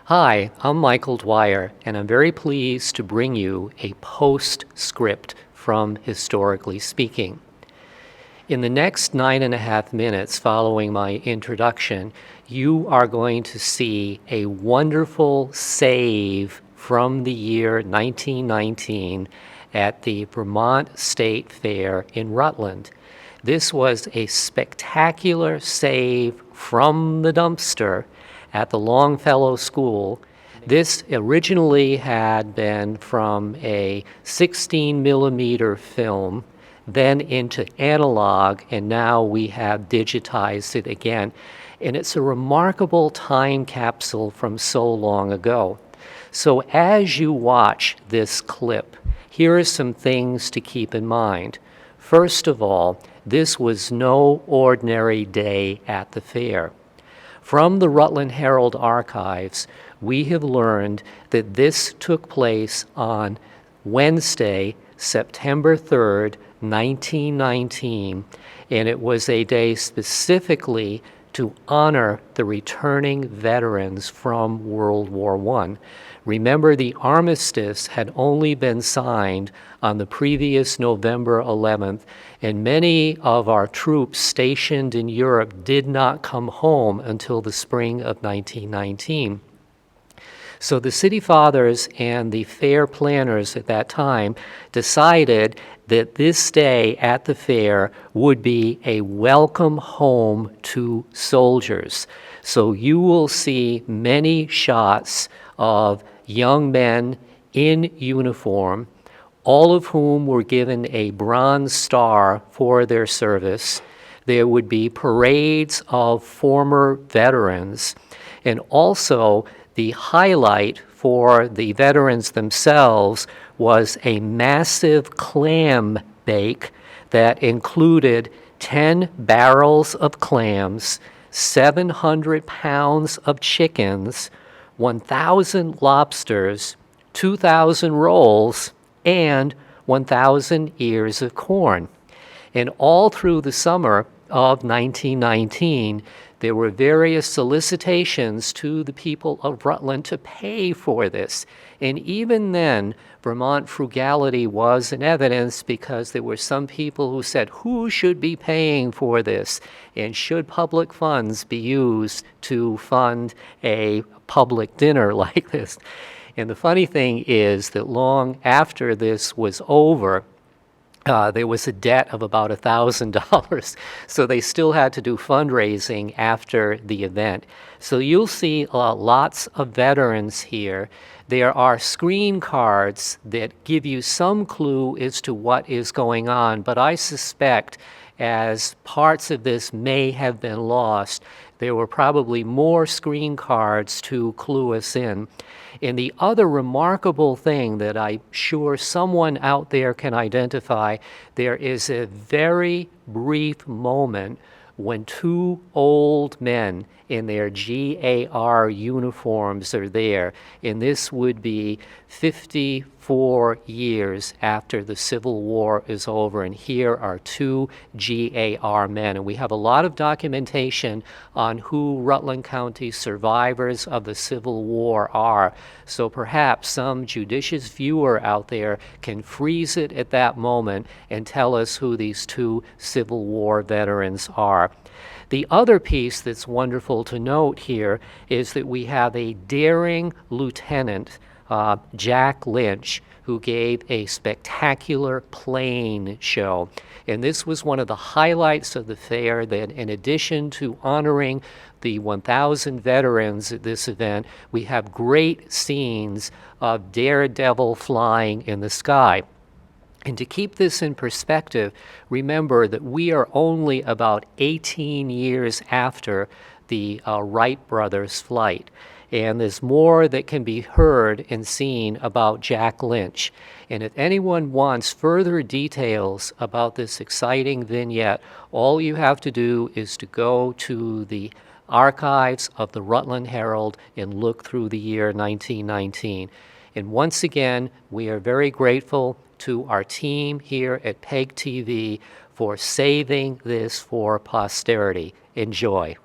Hi, I'm Michael Dwyer, and I'm very pleased to bring you a postscript from Historically Speaking. In the next 9.5 minutes following my introduction, you are going to see a wonderful save from the year 1919 at the Vermont State Fair in Rutland. This was a spectacular save from the dumpster at the Longfellow School. This originally had been from a 16 millimeter film, then into analog, and now we have digitized it again. And it's a remarkable time capsule from so long ago. So as you watch this clip, here are some things to keep in mind. First of all, this was no ordinary day at the fair. From the Rutland Herald archives, we have learned that this took place on Wednesday, September 3rd, 1919, and it was a day specifically to honor the returning veterans from World War I. Remember, the armistice had only been signed on the previous November 11th, and many of our troops stationed in Europe did not come home until the spring of 1919. So the city fathers and the fair planners at that time decided that this day at the fair would be a welcome home to soldiers. So you will see many shots of young men in uniform, all of whom were given a Bronze Star for their service. There would be parades of former veterans, and also the highlight for the veterans themselves was a massive clam bake that included 10 barrels of clams, 700 pounds of chickens, 1,000 lobsters, 2,000 rolls, and 1,000 ears of corn. And all through the summer of 1919, there were various solicitations to the people of Rutland to pay for this. And even then, Vermont frugality was in evidence because there were some people who said, who should be paying for this? And should public funds be used to fund a public dinner like this? And the funny thing is that long after this was over, there was a debt of about $1,000, so they still had to do fundraising after the event. So you'll see lots of veterans here. There are screen cards that give you some clue as to what is going on, but I suspect as parts of this may have been lost, there were probably more screen cards to clue us in. And the other remarkable thing that I'm sure someone out there can identify, there is a very brief moment when two old men in their GAR uniforms are there, and this would be 54 years after the Civil War is over, and here are two GAR men. And we have a lot of documentation on who Rutland County survivors of the Civil War are, so perhaps some judicious viewer out there can freeze it at that moment and tell us who these two Civil War veterans are. The other piece that's wonderful to note here is that we have a daring lieutenant, Jack Lynch, who gave a spectacular plane show. And this was one of the highlights of the fair, that in addition to honoring the 1,000 veterans at this event, we have great scenes of daredevil flying in the sky. And to keep this in perspective, remember that we are only about 18 years after the Wright Brothers flight. And there's more that can be heard and seen about Jack Lynch. And if anyone wants further details about this exciting vignette, all you have to do is to go to the archives of the Rutland Herald and look through the year 1919. And once again, we are very grateful to our team here at PEG TV for saving this for posterity. Enjoy.